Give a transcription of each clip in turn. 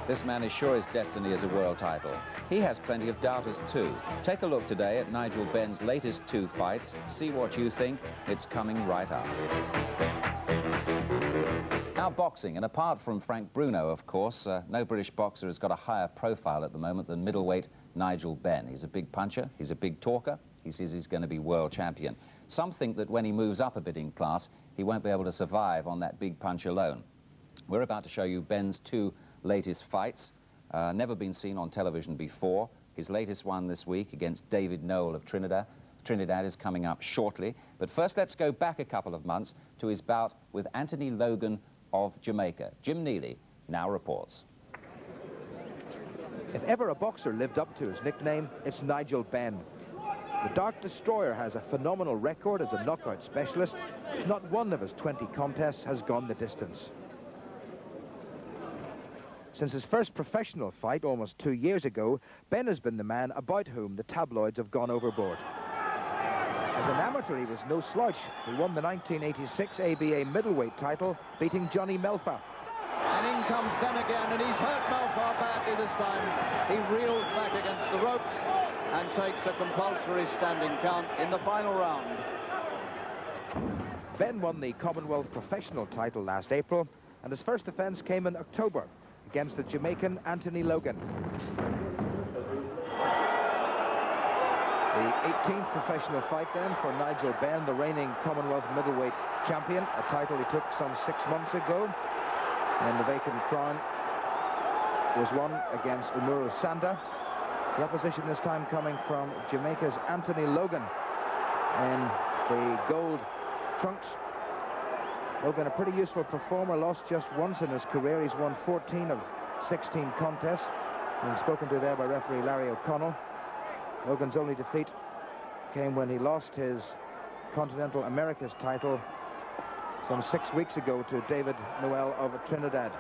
This man is sure his destiny is a world title. He has plenty of doubters too. Take a look today at Nigel Benn's latest 2 fights. See what you think. It's coming right up. Now boxing, and apart from Frank Bruno, of course, no British boxer has got a higher profile at the moment than middleweight Nigel Benn. He's a big puncher, he's a big talker, he says he's going to be world champion. Some think that when he moves up a bit in class, he won't be able to survive on that big punch alone. We're about to show you Benn's 2 latest fights, never been seen on television before. His latest one this week against David Noel of Trinidad. Trinidad is coming up shortly. But first, let's go back a couple of months to his bout with Anthony Logan of Jamaica. Jim Neely now reports. If ever a boxer lived up to his nickname, it's Nigel Benn. The Dark Destroyer has a phenomenal record as a knockout specialist. Not one of his 20 contests has gone the distance. Since his first professional fight almost 2 years ago, Benn has been the man about whom the tabloids have gone overboard. As an amateur, he was no slouch. He won the 1986 ABA middleweight title, beating Johnny Melfa. And in comes Benn again, and he's hurt Melfa badly this time. He reels back against the ropes and takes a compulsory standing count in the final round. Benn won the Commonwealth professional title last April, and his first defence came in October against the Jamaican Anthony Logan. The 18th professional fight then for Nigel Benn, the reigning Commonwealth middleweight champion, a title he took some 6 months ago. And the vacant crown was won against Umuru Sanda. The opposition this time coming from Jamaica's Anthony Logan in the gold trunks. Logan, a pretty useful performer, lost just once in his career. He's won 14 of 16 contests. Being spoken to there by referee Larry O'Connell. Logan's only defeat came when he lost his Continental Americas title some 6 weeks ago to David Noel of Trinidad.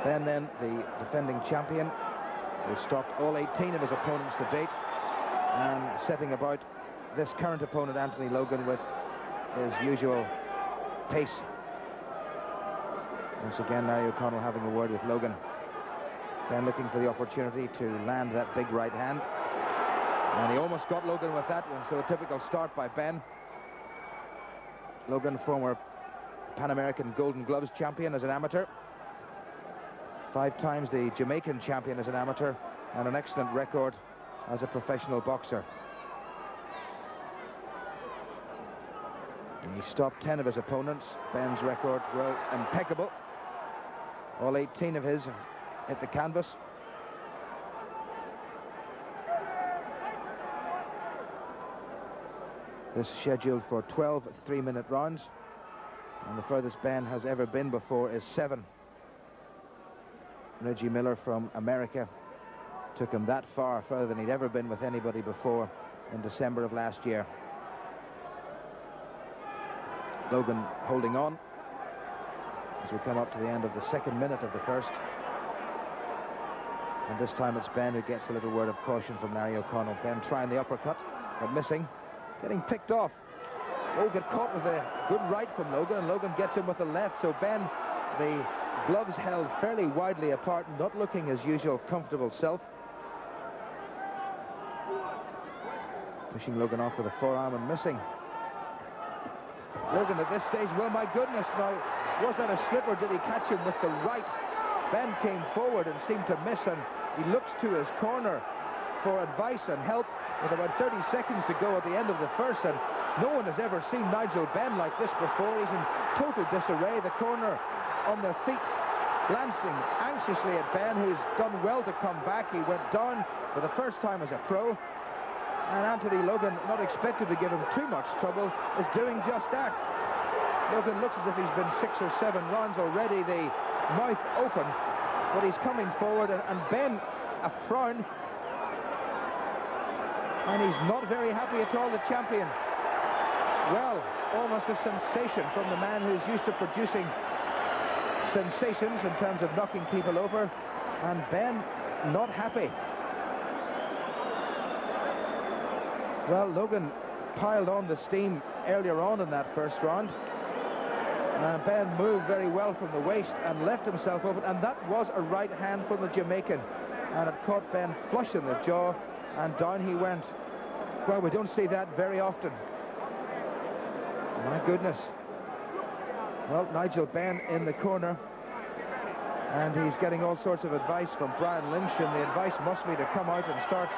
Then the defending champion, who stopped all 18 of his opponents to date, and setting about this current opponent, Anthony Logan, with his usual pace. Once again, Larry O'Connell having a word with Logan. Then looking for the opportunity to land that big right hand. And he almost got Logan with that one, so a typical start by Benn. Logan, former Pan American Golden Gloves champion as an amateur. 5 times the Jamaican champion as an amateur, and an excellent record as a professional boxer. And he stopped 10 of his opponents. Benn's record, well, impeccable. All 18 of his have hit the canvas. This is scheduled for 12 3-minute rounds, and the furthest Benn has ever been before is 7. Reggie Miller from America took him that far, further than he'd ever been with anybody before in December of last year. Logan holding on as we come up to the end of the 2nd minute of the first. And this time it's Benn who gets a little word of caution from Larry O'Connell. Benn trying the uppercut, but missing. Getting picked off. Oh, got caught with a good right from Logan, and Logan gets him with the left. So Benn, the gloves held fairly widely apart, not looking his usual comfortable self. Pushing Logan off with a forearm and missing. Logan at this stage, well, my goodness, now, was that a slip or did he catch him with the right? Benn came forward and seemed to miss, and he looks to his corner for advice and help with about 30 seconds to go at the end of the first, and no one has ever seen Nigel Benn like this before. He's in total disarray. The corner on their feet, glancing anxiously at Benn, who's done well to come back. He went down for the first time as a pro, and Anthony Logan, not expected to give him too much trouble, is doing just that. Logan looks as if he's been 6 or 7 rounds already, the mouth open, but he's coming forward, and Benn, a frown, and he's not very happy at all, the champion. Well, almost a sensation from the man who's used to producing sensations in terms of knocking people over, and Benn not happy. Well, Logan piled on the steam earlier on in that first round, Ben moved very well from the waist and left himself open, and that was a right hand from the Jamaican, and it caught Ben flush in the jaw, and down he went. Well, we don't see that very often. My goodness. Well, Nigel Benn in the corner, and he's getting all sorts of advice from Brian Lynch, and the advice must be to come out and start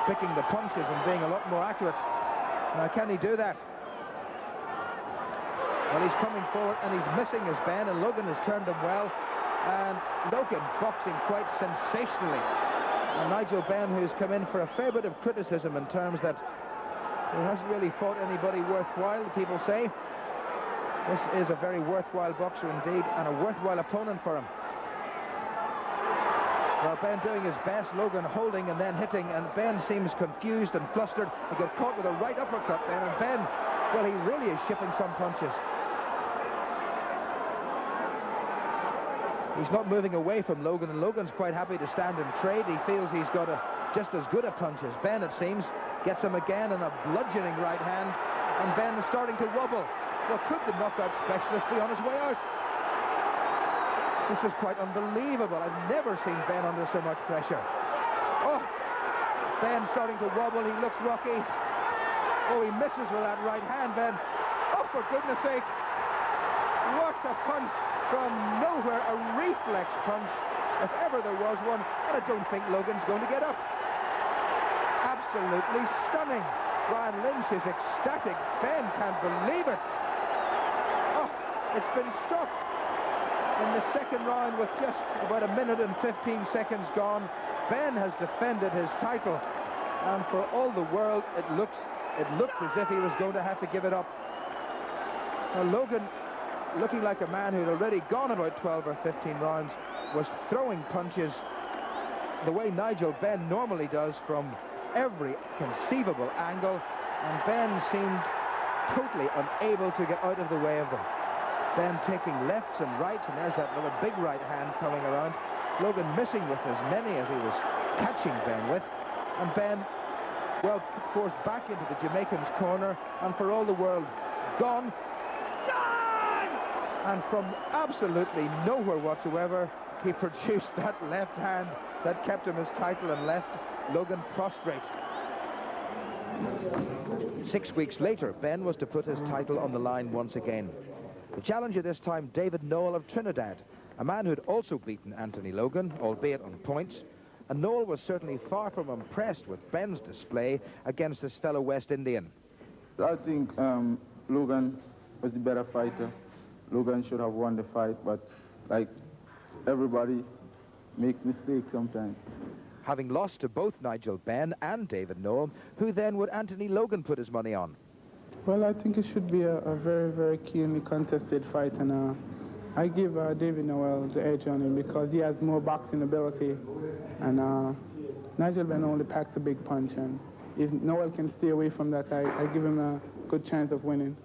picking the punches and being a lot more accurate. Now, can he do that? Well, he's coming forward and he's missing his Ben, and Logan has turned him well, and Logan boxing quite sensationally. And Nigel Benn, who's come in for a fair bit of criticism in terms that he hasn't really fought anybody worthwhile, people say. This is a very worthwhile boxer indeed, and a worthwhile opponent for him. Well, Ben doing his best, Logan holding and then hitting, and Ben seems confused and flustered. He got caught with a right uppercut then, and Ben, well, he really is shipping some punches. He's not moving away from Logan, and Logan's quite happy to stand and trade. He feels he's got just as good a punch as Ben, it seems. Gets him again in a bludgeoning right hand, and Ben is starting to wobble. Well, could the knockout specialist be on his way out? This is quite unbelievable. I've never seen Ben under so much pressure. Oh, Ben starting to wobble. He looks rocky. Oh, he misses with that right hand, Ben. Oh, for goodness sake. What a punch from nowhere, a reflex punch, if ever there was one, and I don't think Logan's going to get up. Absolutely stunning. Brian Lynch is ecstatic. Ben can't believe it. Oh, it's been stopped in the second round with just about 1 minute and 15 seconds gone. Ben has defended his title, and for all the world, it looked as if he was going to have to give it up. Now, Logan, looking like a man who'd already gone about 12 or 15 rounds, was throwing punches the way Nigel Benn normally does from every conceivable angle, and Ben seemed totally unable to get out of the way of them. Ben taking lefts and rights, and there's that another big right hand coming around. Logan missing with as many as he was catching Ben with, and Ben, well, forced back into the Jamaican's corner, and for all the world, gone. And from absolutely nowhere whatsoever, he produced that left hand that kept him his title and left Logan prostrate. 6 weeks later, Ben was to put his title on the line once again. The challenger this time, David Noel of Trinidad, a man who'd also beaten Anthony Logan, albeit on points, and Noel was certainly far from impressed with Ben's display against his fellow West Indian. I think Logan was the better fighter. Logan should have won the fight, but like everybody makes mistakes sometimes. Having lost to both Nigel Benn and David Noel, who then would Anthony Logan put his money on? Well, I think it should be a very, very keenly contested fight, and I give David Noel the edge on him because he has more boxing ability, and Nigel Benn only packs a big punch, and if Noel can stay away from that, I give him a good chance of winning.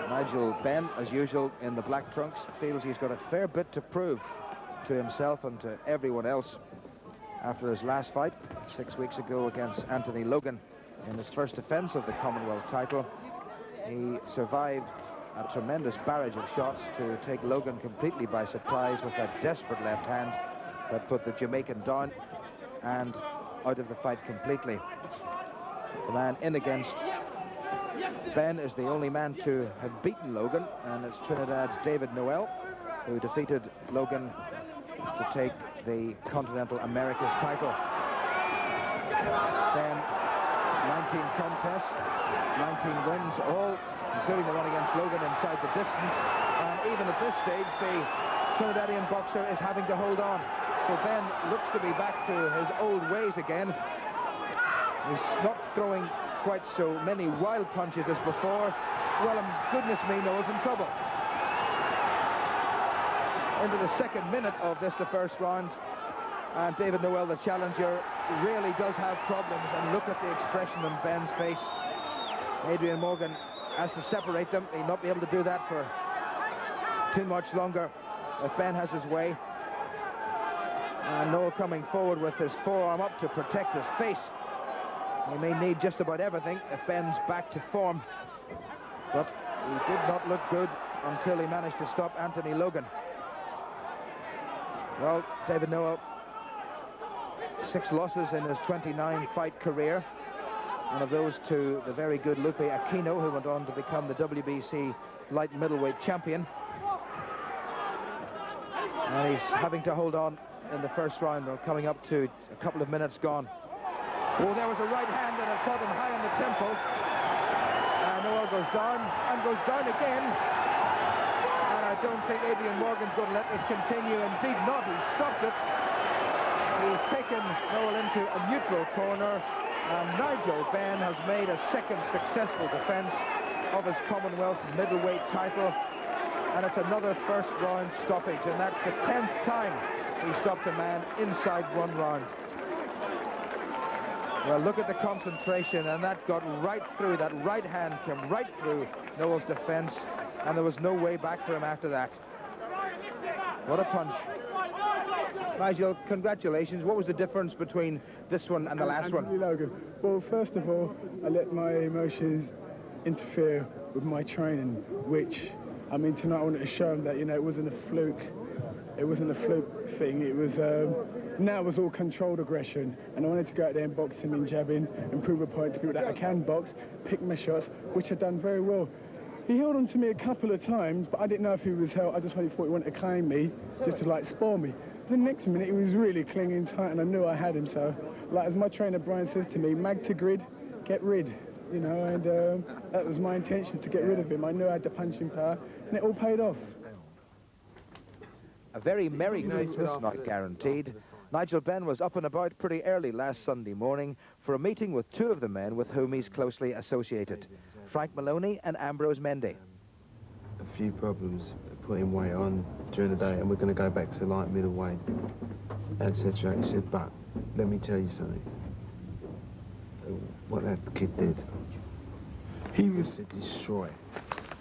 Nigel Benn, as usual, in the black trunks, feels he's got a fair bit to prove to himself and to everyone else after his last fight 6 weeks ago against Anthony Logan in his first defense of the Commonwealth title. He survived a tremendous barrage of shots to take Logan completely by surprise with that desperate left hand that put the Jamaican down and out of the fight completely. The man in against Ben is the only man to have beaten Logan, and it's Trinidad's David Noel who defeated Logan to take the Continental Americas title. Ben, 19 contests, 19 wins, all including the one against Logan inside the distance, and even at this stage the Trinidadian boxer is having to hold on. So Ben looks to be back to his old ways again. He's not throwing quite so many wild punches as before. Well, goodness me, Noel's in trouble. Into the second minute of this, the first round, and David Noel, the challenger, really does have problems, and look at the expression on Ben's face. Adrian Morgan has to separate them. He'll not be able to do that for too much longer if Ben has his way. And Noel coming forward with his forearm up to protect his face. He may need just about everything if Benn's back to form. But he did not look good until he managed to stop Anthony Logan. Well, David Noel, 6 losses in his 29-fight career. One of those to the very good Lupe Aquino, who went on to become the WBC light middleweight champion. And he's having to hold on in the first round. We're coming up to a couple of minutes gone. Oh, there was a right hand that had caught him high on the temple. And Noel goes down again. And I don't think Adrian Morgan's going to let this continue. Indeed not. He stopped it. He's taken Noel into a neutral corner. And Nigel Benn has made a second successful defence of his Commonwealth Middleweight title. And it's another first round stoppage. And that's the 10th time he stopped a man inside 1 round. Well, look at the concentration, and that got right through. That right hand came right through Noel's defence, and there was no way back for him after that. What a punch. Nigel, congratulations. What was the difference between this one and the last one? Anthony Logan. Well, first of all, I let my emotions interfere with my training, which, I mean, tonight I wanted to show him that, you know, it wasn't a fluke. It wasn't a fluke thing. It was, now it was all controlled aggression. And I wanted to go out there and box him in jabbing and prove a point to people that I can box, pick my shots, which I've done very well. He held on to me a couple of times, but I didn't know if he was held. I just thought he wanted to claim me, just to, like, spoil me. The next minute, he was really clinging tight, and I knew I had him. So, like, as my trainer Brian says to me, mag to grid, get rid. You know, and that was my intention, to get rid of him. I knew I had the punching power, and it all paid off. A very merry Christmas, not guaranteed. Nigel Benn was up and about pretty early last Sunday morning for a meeting with 2 of the men with whom he's closely associated, Frank Maloney and Ambrose Mendy. A few problems putting weight on during the day, and we're going to go back to light middleweight, etc. He said, but let me tell you something. What that kid did, he was to destroy.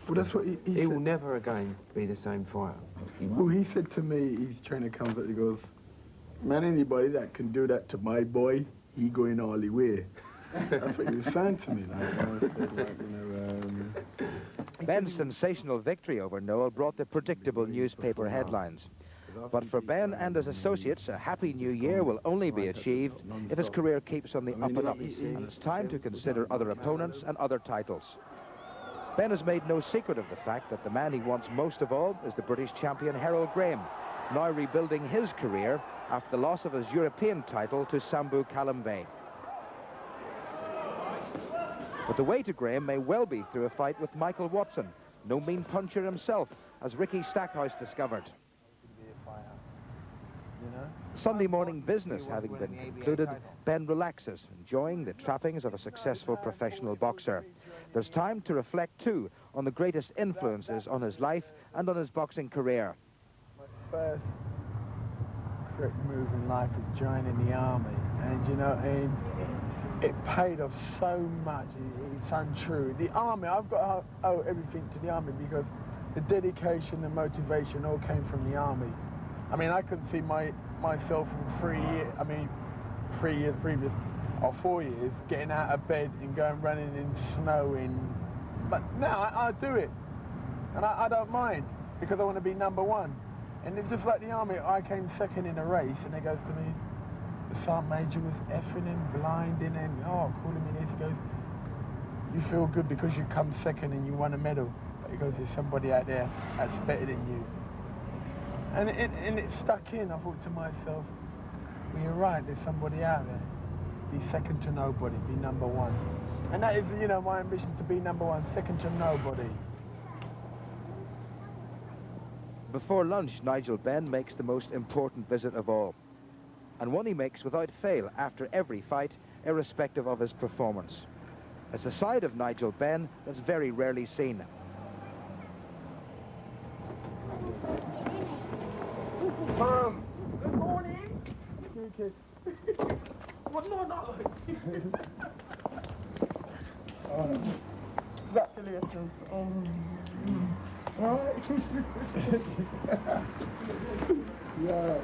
Well, that's what he will never again be the same fighter. Well, he said to me, his trainer comes up, he goes, man, anybody that can do that to my boy, he going all the way. That's what he was saying to me. Benn's sensational victory over Noel brought the predictable newspaper headlines. But for Benn and his associates, a happy new year will only be achieved if his career keeps on the up and up. And it's time to consider other opponents and other titles. Benn has made no secret of the fact that the man he wants most of all is the British champion Harold Graham, now rebuilding his career after the loss of his European title to Sambu Kalambe. But the way to Graham may well be through a fight with Michael Watson, no mean puncher himself, as Ricky Stackhouse discovered. Sunday morning business having been concluded, Benn relaxes, enjoying the trappings of a successful professional boxer. There's time to reflect, too, on the greatest influences on his life and on his boxing career. My first correct move in life was joining the army, and, you know, and it paid off so much. It's untrue. The army, I've got to owe everything to the army, because the dedication and motivation all came from the army. I mean, I could see myself in 3 years, 3 years previous, or 4 years, getting out of bed and going running in snow. But now I do it, and I don't mind, because I want to be #1. And it's just like the army. I came second in a race, and he goes to me, the sergeant major was effing and blinding and, oh, calling me this. He goes, you feel good because you come second and you won a medal. But he goes, there's somebody out there that's better than you. And it stuck in. I thought to myself, well, you're right, there's somebody out there. Be second to nobody, be #1. And that is, you know, my ambition, to be #1, second to nobody. Before lunch, Nigel Benn makes the most important visit of all, and one he makes without fail after every fight, irrespective of his performance. It's a side of Nigel Benn that's very rarely seen. Good morning. Good kid. What? No. Congratulations. All right. Yeah.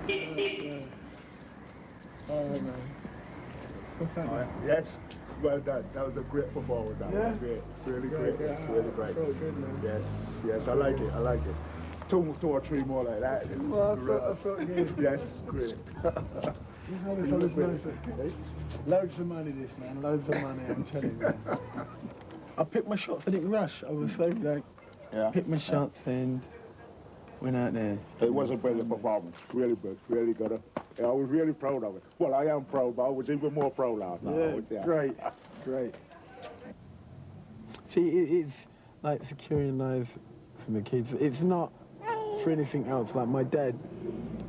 All right, man. Yes. Well done. That was a great performance. That was great. Really great. Yeah. Really great. So good, man. Yes, I like it. I like it. Two or three more like that. Well, I felt good. Yes, great. Loads of money, this man. Loads of money, I'm telling you. Man. I picked my shots. I didn't rush. I was so like, picked my shots and went out there. It was a brilliant performance. Really good. Really good. I was really proud of it. Well, I am proud, but I was even more proud last night. Yeah, great, great. See, it's like securing lives for my kids. It's not for anything else. Like my dad,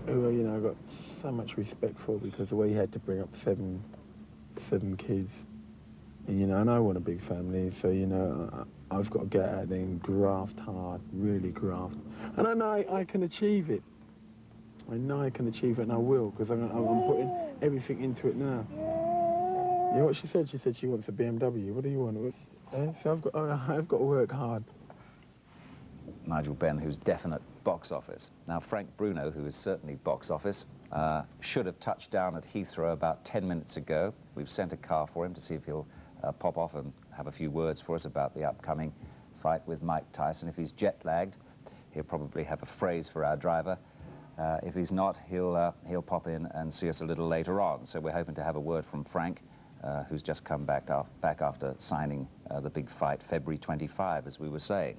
who you know I got so much respect for because the way he had to bring up seven kids, and you know, and I want a big family, so you know, I've got to get out there and graft hard, really graft, and I know I can achieve it. I know I can achieve it, and I will, because I'm putting everything into it now. You know what she said? She said she wants a BMW. What do you want? So I've got to work hard. Nigel Benn, who's definite box office. Now, Frank Bruno, who is certainly box office, should have touched down at Heathrow about 10 minutes ago. We've sent a car for him to see if he'll pop off and have a few words for us about the upcoming fight with Mike Tyson. If he's jet-lagged, he'll probably have a phrase for our driver. If he's not, he'll pop in and see us a little later on. So we're hoping to have a word from Frank, who's just come back after signing the big fight, February 25, as we were saying.